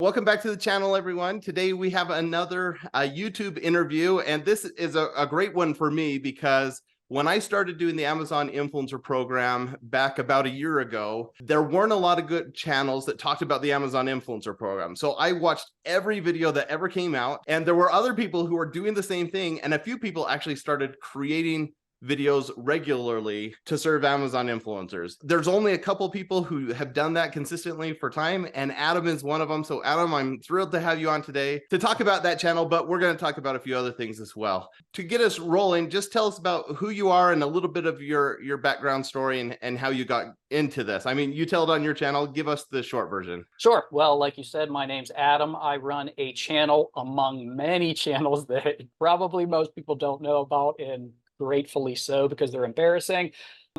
Welcome back to the channel, everyone. Today we have another YouTube interview, and this is a great one for me because when I started doing the Amazon Influencer Program back about a year ago, there weren't a lot of good channels that talked about the Amazon Influencer Program. So I watched every video that ever came out, and there were other people who were doing the same thing, and a few people actually started creating videos regularly to serve Amazon influencers. There's only a couple people who have done that consistently for time, and Adam is one of them. So Adam, I'm thrilled to have you on today to talk about that channel, but we're going to talk about a few other things as well. To get us rolling, just tell us about who you are and a little bit of your background story and how you got into this. I mean, you tell it on your channel. Give us the short version. Sure. Well, like you said, my name's Adam. I run a channel among many channels that probably most people don't know about, and gratefully so, because they're embarrassing.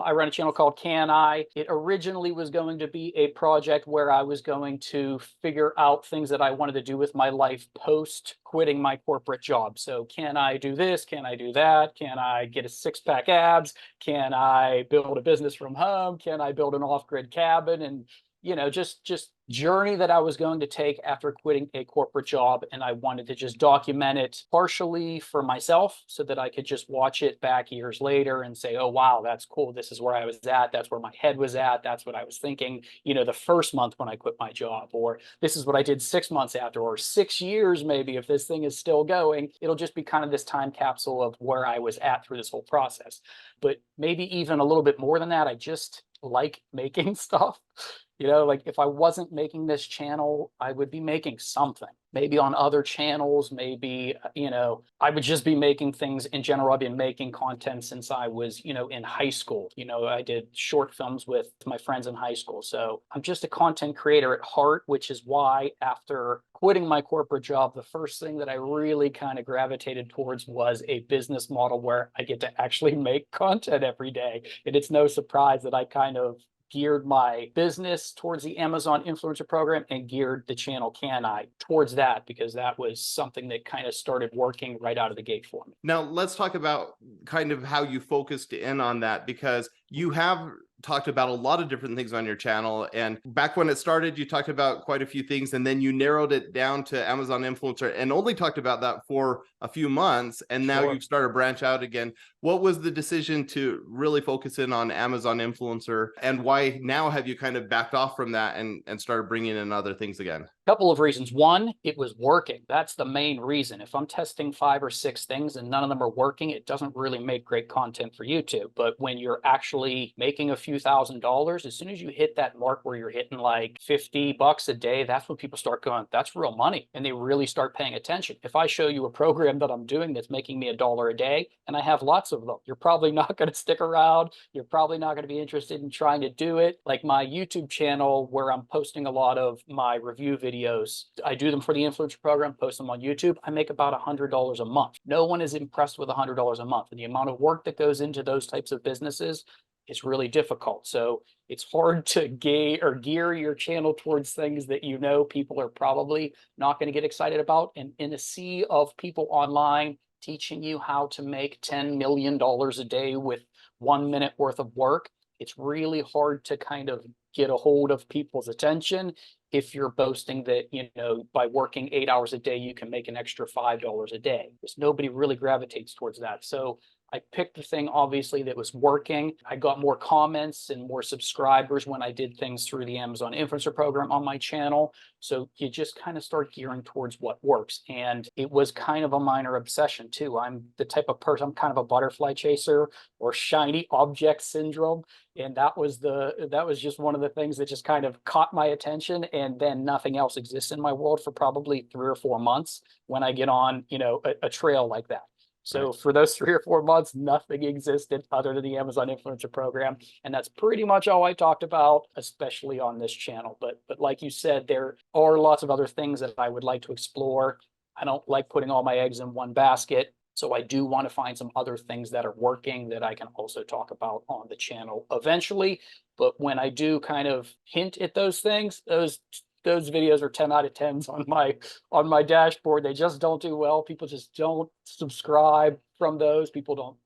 I run a channel called Can I. It originally was going to be a project where I was going to figure out things that I wanted to do with my life post quitting my corporate job. So can I do this? Can I do that? Can I get a six-pack abs? Can I build a business from home? Can I build an off-grid cabin? And just journey that I was going to take after quitting a corporate job. And I wanted to just document it partially for myself so that I could just watch it back years later and say, oh, wow, that's cool. This is where I was at. That's where my head was at. That's what I was thinking, the first month when I quit my job, or this is what I did 6 months after, or 6 years, maybe, if this thing is still going. It'll just be kind of this time capsule of where I was at through this whole process. But maybe even a little bit more than that, I just like making stuff. Like if I wasn't making this channel, I would be making something. Maybe on other channels, maybe, I would just be making things in general. I've been making content since I was, in high school. I did short films with my friends in high school. So I'm just a content creator at heart, which is why after quitting my corporate job, the first thing that I really kind of gravitated towards was a business model where I get to actually make content every day. And it's no surprise that I kind of geared my business towards the Amazon Influencer Program and geared the channel Can I towards that, because that was something that kind of started working right out of the gate for me. Now, let's talk about kind of how you focused in on that, because you have talked about a lot of different things on your channel. And back when it started, you talked about quite a few things, and then you narrowed it down to Amazon Influencer and only talked about that for a few months. And now Sure. you've started to branch out again. What was the decision to really focus in on Amazon Influencer, and why now have you kind of backed off from that and started bringing in other things again? Couple of reasons. One, it was working. That's the main reason. If I'm testing 5 or 6 things and none of them are working, it doesn't really make great content for YouTube. But when you're actually making a few $1,000s, as soon as you hit that mark where you're hitting like $50 a day, that's when people start going, that's real money. And they really start paying attention. If I show you a program that I'm doing that's making me $1 a day, and I have lots of them, you're probably not going to stick around. You're probably not going to be interested in trying to do it. Like my YouTube channel, where I'm posting a lot of my review videos, I do them for the influencer program, post them on YouTube. I make about $100 a month. No one is impressed with $100 a month. And the amount of work that goes into those types of businesses is really difficult. So it's hard to gear your channel towards things that people are probably not going to get excited about. And in a sea of people online teaching you how to make $10 million a day with 1 minute worth of work, it's really hard to kind of get a hold of people's attention if you're boasting that, by working 8 hours a day, you can make an extra $5 a day. Because nobody really gravitates towards that. So I picked the thing, obviously, that was working. I got more comments and more subscribers when I did things through the Amazon Influencer Program on my channel. So you just kind of start gearing towards what works. And it was kind of a minor obsession too. I'm the type of person, I'm kind of a butterfly chaser, or shiny object syndrome. And that was just one of the things that just kind of caught my attention. And then nothing else exists in my world for probably 3 or 4 months when I get on, a trail like that. So Right. for those 3 or 4 months, nothing existed other than the Amazon Influencer Program. And that's pretty much all I talked about, especially on this channel. But like you said, there are lots of other things that I would like to explore. I don't like putting all my eggs in one basket. So I do want to find some other things that are working that I can also talk about on the channel eventually. But when I do kind of hint at those things, those videos are 10 out of 10s on my dashboard. They just don't do well. People just don't subscribe from those. People don't,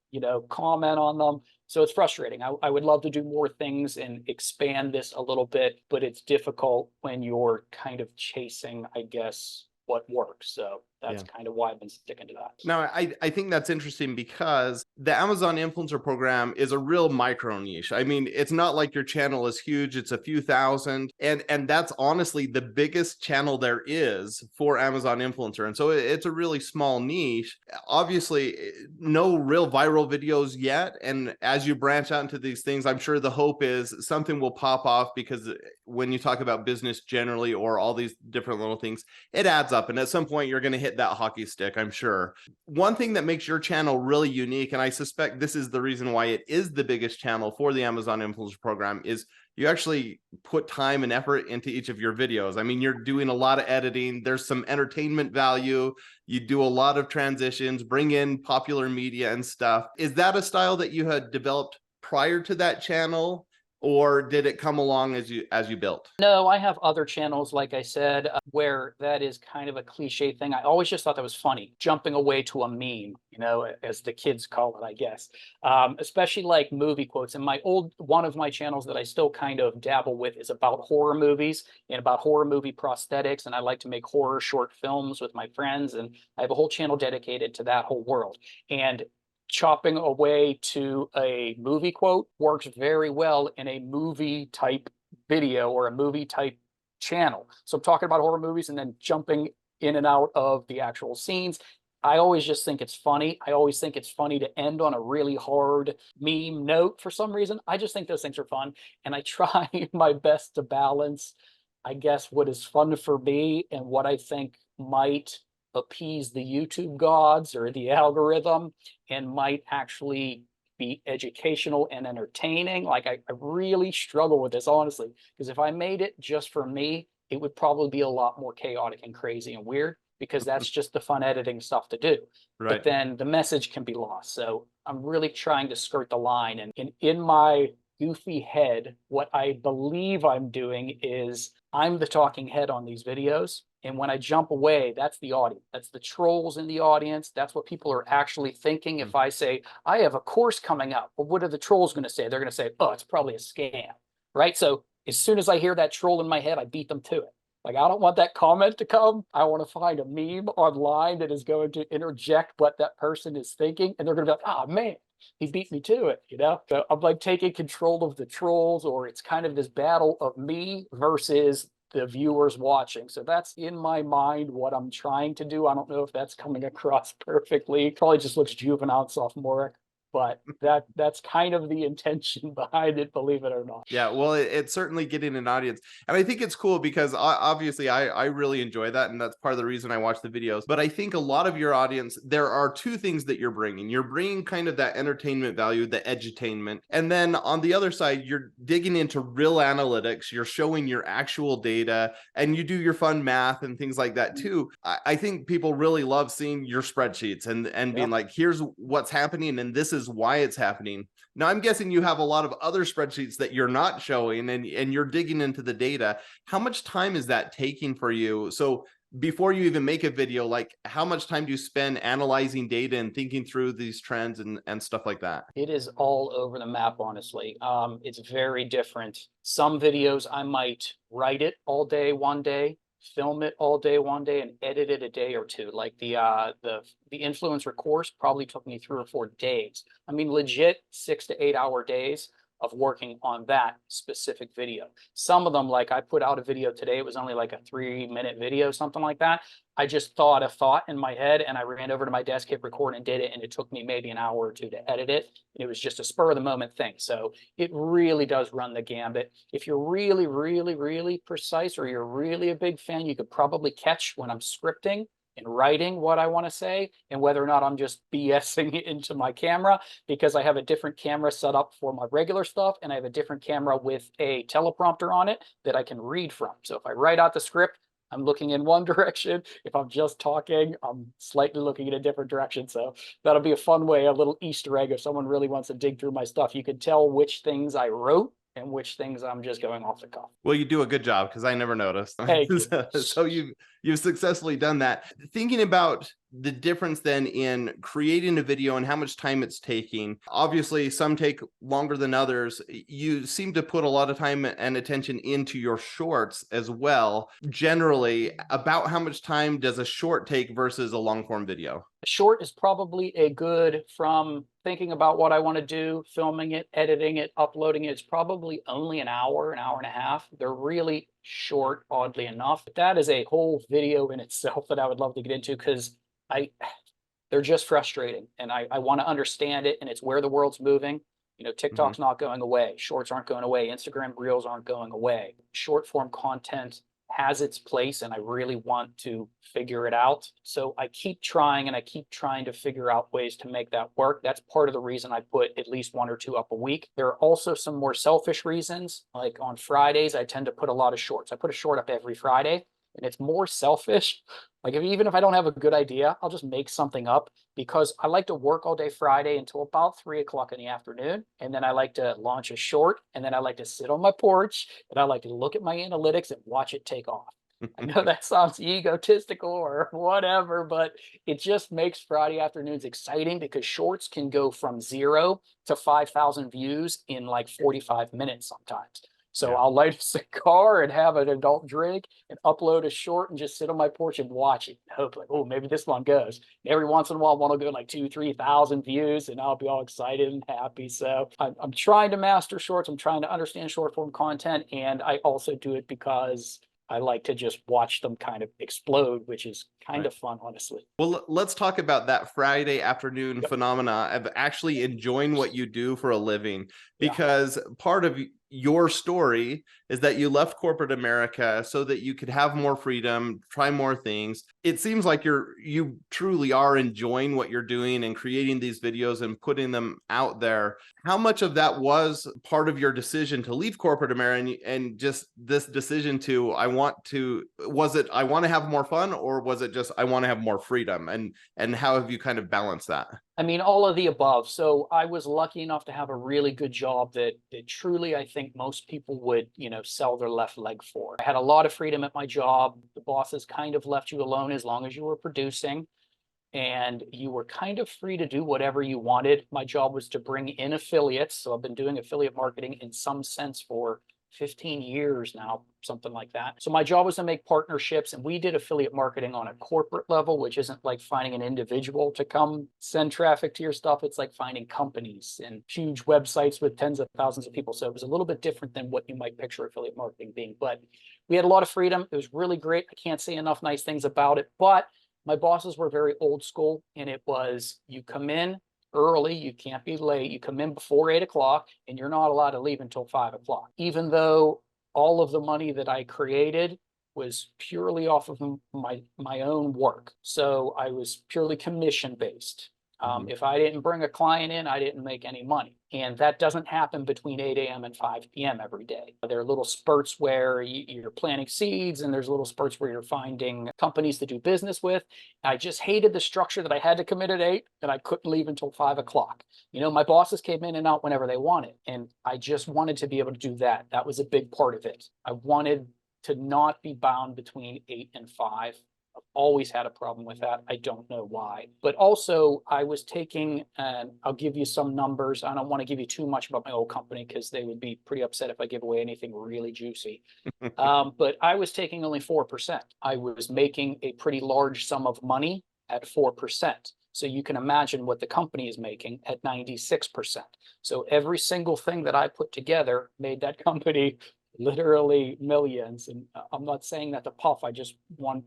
comment on them. So it's frustrating. I would love to do more things and expand this a little bit, but it's difficult when you're kind of chasing, I guess, what works. So that's Yeah. kind of why I've been sticking to that. Now, I think that's interesting because the Amazon influencer program is a real micro niche. I mean, it's not like your channel is huge, it's a few thousand. And that's honestly the biggest channel there is for Amazon influencer. And so it's a really small niche. Obviously, no real viral videos yet. And as you branch out into these things, I'm sure the hope is something will pop off, because when you talk about business generally or all these different little things, it adds up. And at some point, you're going to hit that hockey stick, I'm sure. One thing that makes your channel really unique, and I suspect this is the reason why it is the biggest channel for the Amazon Influencer Program, is you actually put time and effort into each of your videos. I mean, you're doing a lot of editing. There's some entertainment value. You do a lot of transitions, bring in popular media and stuff. Is that a style that you had developed prior to that channel, or did it come along as you built? No, I have other channels, like I said, where that is kind of a cliche thing. I always just thought that was funny, jumping away to a meme, as the kids call it, I guess. Especially like movie quotes. And one of my channels that I still kind of dabble with is about horror movies and about horror movie prosthetics. And I like to make horror short films with my friends. And I have a whole channel dedicated to that whole world. And chopping away to a movie quote works very well in a movie type video or a movie type channel. So I'm talking about horror movies and then jumping in and out of the actual scenes. I always just think it's funny. I always think it's funny to end on a really hard meme note for some reason. I just think those things are fun. And I try my best to balance, I guess, what is fun for me and what I think might appease the YouTube gods or the algorithm and might actually be educational and entertaining. Like I really struggle with this, honestly, because if I made it just for me, it would probably be a lot more chaotic and crazy and weird, because that's just the fun editing stuff to do. Right. But then the message can be lost. So I'm really trying to skirt the line. And in my goofy head, what I believe I'm doing is I'm the talking head on these videos. And when I jump away, that's the audience. That's the trolls in the audience. That's what people are actually thinking. If I say, I have a course coming up, well, what are the trolls going to say? They're going to say, oh, it's probably a scam, right? So as soon as I hear that troll in my head, I beat them to it. Like, I don't want that comment to come. I want to find a meme online that is going to interject what that person is thinking. And they're going to be like, oh, man, he beat me to it, So I'm like taking control of the trolls, or it's kind of this battle of me versus the viewers watching. So that's in my mind what I'm trying to do. I don't know if that's coming across perfectly. It probably just looks juvenile, sophomoric, but that's kind of the intention behind it, believe it or not. Yeah, well, it's certainly getting an audience. And I think it's cool because obviously I really enjoy that. And that's part of the reason I watch the videos. But I think a lot of your audience, there are two things that you're bringing. You're bringing kind of that entertainment value, the edutainment. And then on the other side, you're digging into real analytics. You're showing your actual data, and you do your fun math and things like that too. I think people really love seeing your spreadsheets and being like, here's what's happening and this is why it's happening. Now, I'm guessing you have a lot of other spreadsheets that you're not showing, and you're digging into the data. How much time is that taking for you? So before you even make a video, like how much time do you spend analyzing data and thinking through these trends and stuff like that? It is all over the map, honestly. It's very different. Some videos I might write it all day, one day, film it all day, one day, and edit it a day or two. Like the influencer course probably took me 3 or 4 days. I mean, legit 6 to 8 hour days of working on that specific video. Some of them, like I put out a video today, it was only like a 3-minute video, something like that. I just thought a thought in my head and I ran over to my desk, hit record and did it. And it took me maybe an hour or two to edit it. It was just a spur of the moment thing. So it really does run the gambit. If you're really, really, really precise, or you're really a big fan, you could probably catch when I'm scripting and writing what I want to say, and whether or not I'm just BSing into my camera, because I have a different camera set up for my regular stuff, and I have a different camera with a teleprompter on it that I can read from. So if I write out the script, I'm looking in one direction. If I'm just talking, I'm slightly looking in a different direction. So that'll be a fun way, a little Easter egg. If someone really wants to dig through my stuff, you can tell which things I wrote and which things I'm just going off the cuff. Well, you do a good job because I never noticed. Thank you. So you've successfully done that. Thinking about the difference then in creating a video and how much time it's taking. Obviously, some take longer than others. You seem to put a lot of time and attention into your shorts as well. Generally, about how much time does a short take versus a long form video? Short is probably a good, from thinking about what I want to do, filming it, editing it, uploading it, it's probably only an hour and a half. They're really short, oddly enough. But that is a whole video in itself that I would love to get into, because they're just frustrating, and I want to understand it, and it's where the world's moving. You know, TikTok's not going away. Shorts aren't going away. Instagram Reels aren't going away. Short form content has its place, and I really want to figure it out. So I keep trying, and I keep trying to figure out ways to make that work. That's part of the reason I put at least 1 or 2 up a week. There are also some more selfish reasons. Like on Fridays, I tend to put a lot of shorts. I put a short up every Friday, and it's more selfish. Like even if I don't have a good idea, I'll just make something up, because I like to work all day Friday until about 3 o'clock in the afternoon. And then I like to launch a short, and then I like to sit on my porch, and I like to look at my analytics and watch it take off. I know that sounds egotistical or whatever, but it just makes Friday afternoons exciting, because shorts can go from 0 to 5,000 views in like 45 minutes sometimes. So Yeah. I'll light a cigar and have an adult drink and upload a short and just sit on my porch and watch it. Hope like, oh, maybe this one goes. And every once in a while, one will go like 2,000-3,000 views, and I'll be all excited and happy. So I'm trying to master shorts. I'm trying to understand short form content, and I also do it because I like to just watch them kind of explode, which is kind of fun, honestly. Well, let's talk about that Friday afternoon Yep. phenomena of actually enjoying what you do for a living, Yeah. because part of your story is that you left corporate America so that you could have more freedom, try more things. It seems like you truly are enjoying what you're doing and creating these videos and putting them out there. How much of that was part of your decision to leave corporate America, and just this decision to, was it I want to have more fun, or was it just I want to have more freedom? And how have you kind of balanced that? I mean, all of the above. So I was lucky enough to have a really good job that truly, I think most people would, sell their left leg for. I had a lot of freedom at my job. The bosses kind of left you alone as long as you were producing, and you were kind of free to do whatever you wanted. My job was to bring in affiliates. So I've been doing affiliate marketing in some sense for 15 years now, something like that. So my job was to make partnerships, and we did affiliate marketing on a corporate level, which isn't like finding an individual to come send traffic to your stuff. It's like finding companies and huge websites with tens of thousands of people. So it was a little bit different than what you might picture affiliate marketing being, but we had a lot of freedom. It was really great. I can't say enough nice things about it, but my bosses were very old school, and it was, you come in early, you can't be late. You come in before 8 o'clock, and you're not allowed to leave until 5 o'clock. Even though all of the money that I created was purely off of my own work. So I was purely commission based. If I didn't bring a client in, I didn't make any money. And that doesn't happen between 8 a.m. and 5 p.m. every day. There are little spurts where you're planting seeds, and there's little spurts where you're finding companies to do business with. I just hated the structure that I had to come in at 8 and I couldn't leave until 5 o'clock. My bosses came in and out whenever they wanted, and I just wanted to be able to do that. That was a big part of it. I wanted to not be bound between 8 and 5. I've always had a problem with that. I don't know why. But also, I was taking, and I'll give you some numbers. I don't want to give you too much about my old company, because they would be pretty upset if I give away anything really juicy. But I was taking only 4%. I was making a pretty large sum of money at 4%. So you can imagine what the company is making at 96%. So every single thing that I put together made that company literally millions. And I'm not saying that to puff. I just want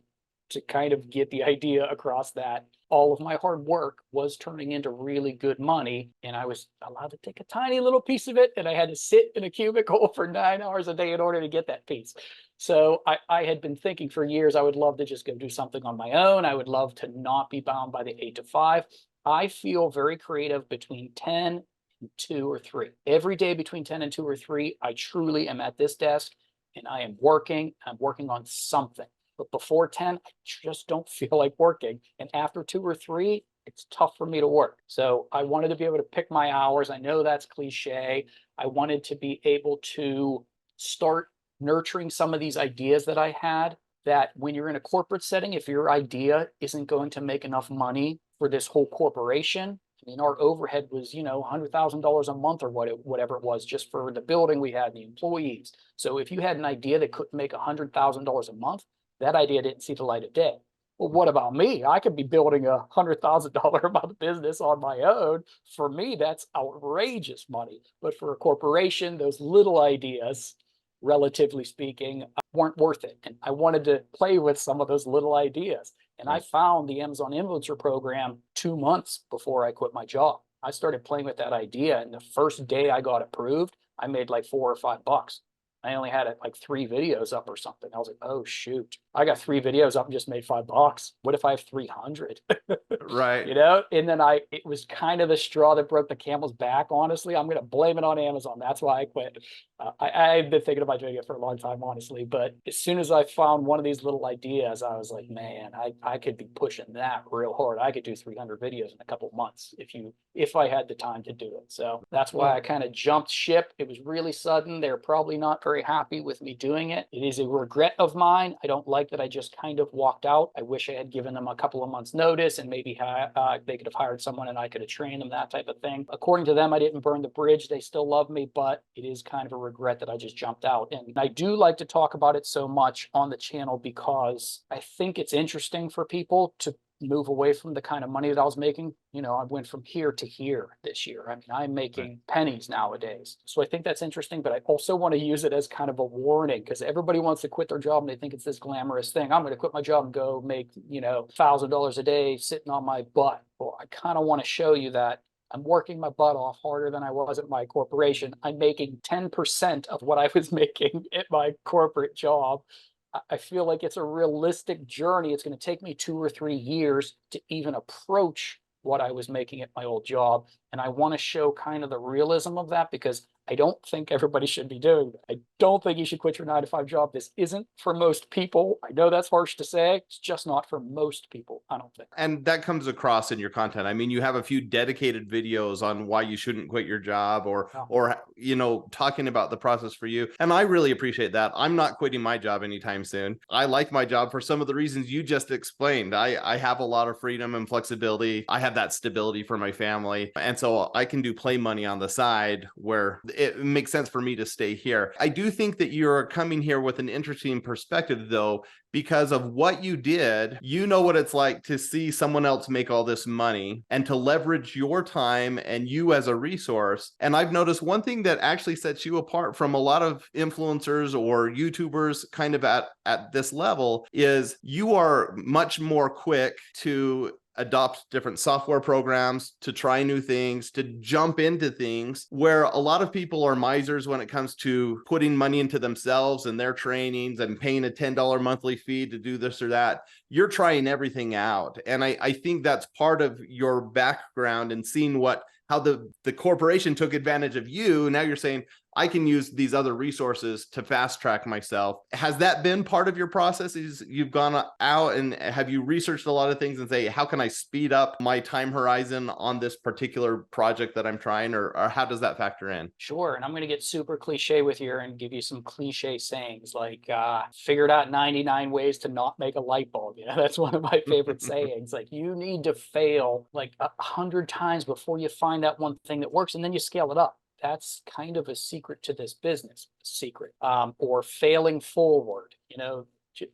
to kind of get the idea across that all of my hard work was turning into really good money, and I was allowed to take a tiny little piece of it, and I had to sit in a cubicle for 9 hours a day in order to get that piece. So I had been thinking for years, I would love to just go do something on my own. I would love to not be bound by the 8 to 5. I feel very creative between 10 and 2 or 3. Every day between 10 and 2 or 3, I truly am at this desk, and I am working. I'm working on something. But before 10, I just don't feel like working. And after 2 or 3, it's tough for me to work. So I wanted to be able to pick my hours. I know that's cliche. I wanted to be able to start nurturing some of these ideas that I had, that when you're in a corporate setting, if your idea isn't going to make enough money for this whole corporation, I mean, our overhead was, $100,000 a month or whatever it was, just for the building we had, the employees. So if you had an idea that couldn't make $100,000 a month, that idea didn't see the light of day. Well, what about me? I could be building $100,000 a month business on my own. For me, that's outrageous money. But for a corporation, those little ideas, relatively speaking, weren't worth it. And I wanted to play with some of those little ideas. And I found the Amazon Influencer program 2 months before I quit my job. I started playing with that idea, and the first day I got approved, I made like $4 or $5. I only had like 3 videos up or something. I was like, oh shoot, I got 3 videos up and just made $5. What if I have 300? Right. And then it was kind of the straw that broke the camel's back. Honestly, I'm going to blame it on Amazon. That's why I quit. I've been thinking about doing it for a long time, honestly. But as soon as I found one of these little ideas, I was like, man, I could be pushing that real hard. I could do 300 videos in a couple of months if I had the time to do it. So that's why I kind of jumped ship. It was really sudden. They're probably not very happy with me doing it. It is a regret of mine. I don't like that I just kind of walked out. I wish I had given them a couple of months notice, and maybe they could have hired someone and I could have trained them, that type of thing. According to them, I didn't burn the bridge. They still love me, but it is kind of a regret that I just jumped out. And I do like to talk about it so much on the channel because I think it's interesting for people to move away from the kind of money that I was making. I went from here to here this year. I mean, I'm making pennies nowadays. So I think that's interesting, but I also want to use it as kind of a warning, because everybody wants to quit their job and they think it's this glamorous thing. I'm going to quit my job and go make, $1,000 a day sitting on my butt. Well, I kind of want to show you that I'm working my butt off harder than I was at my corporation. I'm making 10% of what I was making at my corporate job. I feel like it's a realistic journey. It's going to take me 2 or 3 years to even approach what I was making at my old job. And I want to show kind of the realism of that, because I don't think everybody should be doing that. I don't think you should quit your 9-to-5 job. This isn't for most people. I know that's harsh to say. It's just not for most people, I don't think. And that comes across in your content. I mean, you have a few dedicated videos on why you shouldn't quit your job, or talking about the process for you. And I really appreciate that. I'm not quitting my job anytime soon. I like my job for some of the reasons you just explained. I have a lot of freedom and flexibility. I have that stability for my family. And so I can do play money on the side where it makes sense for me to stay here. I do think that you're coming here with an interesting perspective, though, because of what you did. You know what it's like to see someone else make all this money and to leverage your time and you as a resource. And I've noticed one thing that actually sets you apart from a lot of influencers or YouTubers kind of at this level is you are much more quick to adopt different software programs, to try new things, to jump into things, where a lot of people are misers when it comes to putting money into themselves and their trainings and paying a $10 monthly fee to do this or that. You're trying everything out. And I think that's part of your background and seeing how the corporation took advantage of you. Now you're saying, I can use these other resources to fast track myself. Has that been part of your process? You've gone out and have you researched a lot of things and say, how can I speed up my time horizon on this particular project that I'm trying, or how does that factor in? Sure. And I'm going to get super cliche with you and give you some cliche sayings like, figured out 99 ways to not make a light bulb. That's one of my favorite sayings. Like, you need to fail like 100 times before you find that one thing that works, and then you scale it up. That's kind of a secret to this business, or failing forward,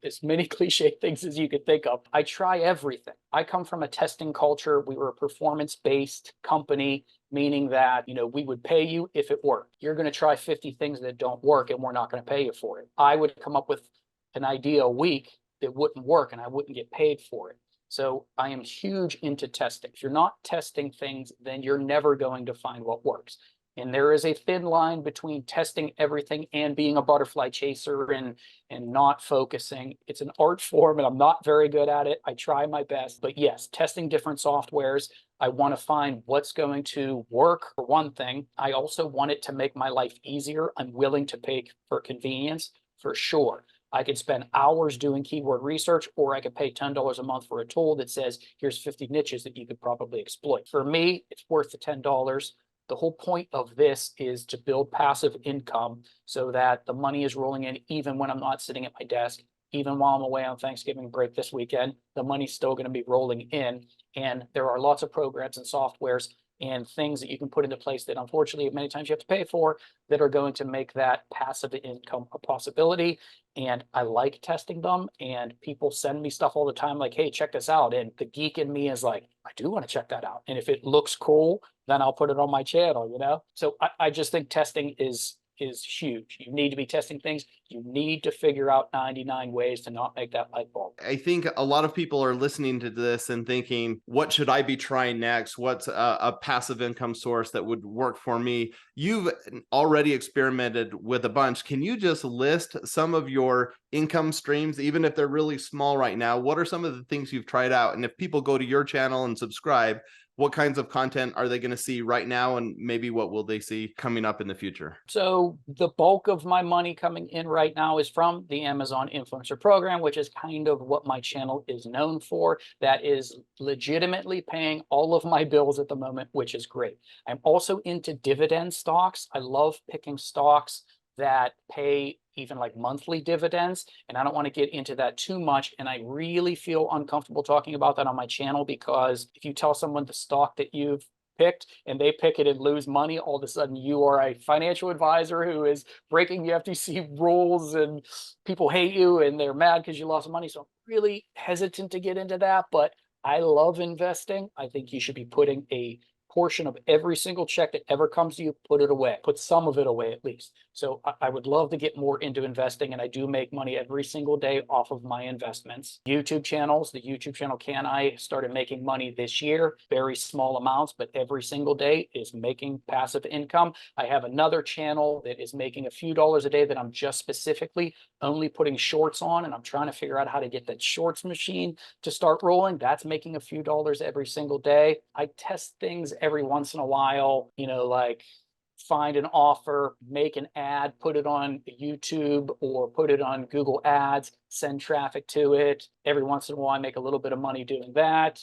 as many cliche things as you could think of. I try everything. I come from a testing culture. We were a performance-based company, meaning that, we would pay you if it worked. You're going to try 50 things that don't work and we're not going to pay you for it. I would come up with an idea a week that wouldn't work and I wouldn't get paid for it. So I am huge into testing. If you're not testing things, then you're never going to find what works. And there is a thin line between testing everything and being a butterfly chaser and not focusing. It's an art form and I'm not very good at it. I try my best, but yes, testing different softwares. I want to find what's going to work for one thing. I also want it to make my life easier. I'm willing to pay for convenience for sure. I could spend hours doing keyword research, or I could pay $10 a month for a tool that says, here's 50 niches that you could probably exploit. For me, it's worth the $10. The whole point of this is to build passive income so that the money is rolling in even when I'm not sitting at my desk. Even while I'm away on Thanksgiving break this weekend, the money's still going to be rolling in. And there are lots of programs and softwares and things that you can put into place that unfortunately many times you have to pay for, that are going to make that passive income a possibility. And I like testing them, and people send me stuff all the time like, hey, check this out. And the geek in me is like, I do want to check that out. And if it looks cool, then I'll put it on my channel, you know? So I just think testing is huge. You need to be testing things. You need to figure out 99 ways to not make that light bulb. I think a lot of people are listening to this and thinking, what should I be trying next? What's a passive income source that would work for me? You've already experimented with a bunch. Can you just list some of your income streams, even if they're really small right now? What are some of the things you've tried out? And if people go to your channel and subscribe, what kinds of content are they going to see right now? And maybe what will they see coming up in the future? So the bulk of my money coming in right now is from the Amazon Influencer Program, which is kind of what my channel is known for. That is legitimately paying all of my bills at the moment, which is great. I'm also into dividend stocks. I love picking stocks that pay even like monthly dividends. And I don't want to get into that too much. And I really feel uncomfortable talking about that on my channel, because if you tell someone the stock that you've picked and they pick it and lose money, all of a sudden you are a financial advisor who is breaking the FTC rules, and people hate you and they're mad because you lost money. So I'm really hesitant to get into that, but I love investing. I think you should be putting a portion of every single check that ever comes to you, put it away, put some of it away at least. So I would love to get more into investing, and I do make money every single day off of my investments. YouTube channels, the YouTube channel Can I started making money this year, very small amounts, but every single day is making passive income. I have another channel that is making a few dollars a day that I'm just specifically only putting shorts on, and I'm trying to figure out how to get that shorts machine to start rolling. That's making a few dollars every single day. I test things every once in a while, you know, like find an offer, make an ad, put it on YouTube or put it on Google Ads, send traffic to it. Every once in a while, I make a little bit of money doing that.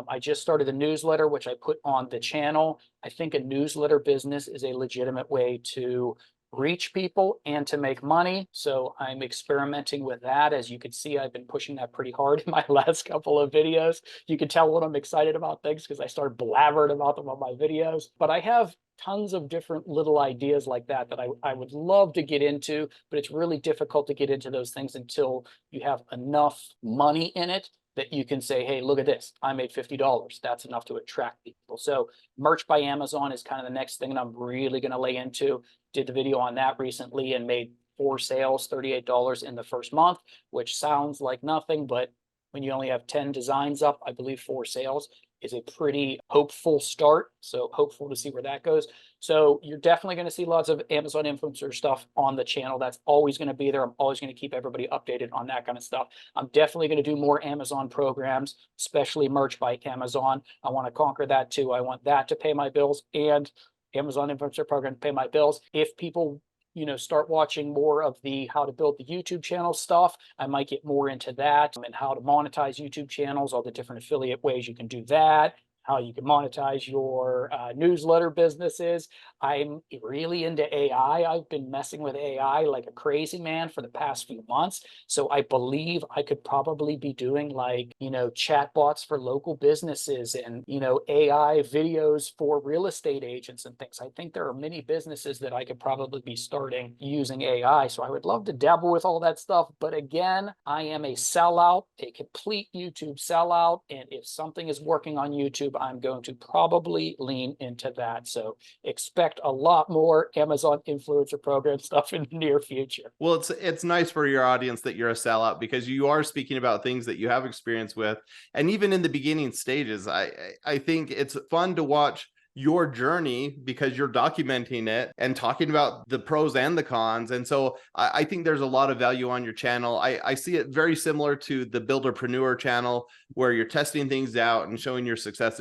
I just started a newsletter, which I put on the channel. I think a newsletter business is a legitimate way to reach people and to make money. So I'm experimenting with that. As you can see, I've been pushing that pretty hard in my last couple of videos. You can tell when I'm excited about things because I start blabbering about them on my videos. But I have tons of different little ideas like that I would love to get into, but it's really difficult to get into those things until you have enough money in it that you can say, hey, look at this, I made $50. That's enough to attract people. So merch by Amazon is kind of the next thing that I'm really going to lay into. Did the video on that recently and made 4 sales, $38 in the first month, which sounds like nothing, but when you only have 10 designs up, I believe 4 sales is a pretty hopeful start. So hopeful to see where that goes. So you're definitely going to see lots of Amazon influencer stuff on the channel. That's always going to be there. I'm always going to keep everybody updated on that kind of stuff. I'm definitely going to do more Amazon programs, especially merch by Amazon. I want to conquer that too. I want that to pay my bills, and Amazon influencer program to pay my bills. If people, you know, start watching more of the how to build the YouTube channel stuff, I might get more into that, and how to monetize YouTube channels, all the different affiliate ways you can do that, how you can monetize your newsletter businesses. I'm really into AI. I've been messing with AI like a crazy man for the past few months. So I believe I could probably be doing like, you know, chatbots for local businesses and, you know, AI videos for real estate agents and things. I think there are many businesses that I could probably be starting using AI. So I would love to dabble with all that stuff. But again, I am a sellout, a complete YouTube sellout. And if something is working on YouTube, I'm going to probably lean into that. So expect a lot more Amazon influencer program stuff in the near future. Well, it's nice for your audience that you're a sellout, because you are speaking about things that you have experience with. And even in the beginning stages, I think it's fun to watch your journey because you're documenting it and talking about the pros and the cons. And so I think there's a lot of value on your channel. I see it very similar to the Builderpreneur channel, where you're testing things out and showing your success.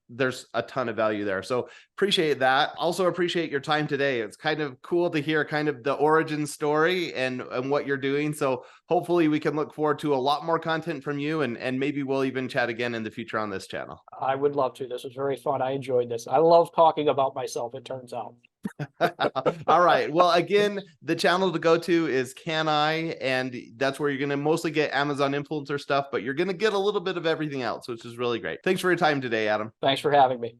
There's a ton of value there. So appreciate that. Also appreciate your time today. It's kind of cool to hear kind of the origin story and what you're doing. So hopefully we can look forward to a lot more content from you, and maybe we'll even chat again in the future on this channel. I would love to. This was very fun. I enjoyed this. I love talking about myself, it turns out. All right. Well, again, the channel to go to is Can I, and that's where you're going to mostly get Amazon influencer stuff, but you're going to get a little bit of everything else, which is really great. Thanks for your time today, Adam. Thanks for having me.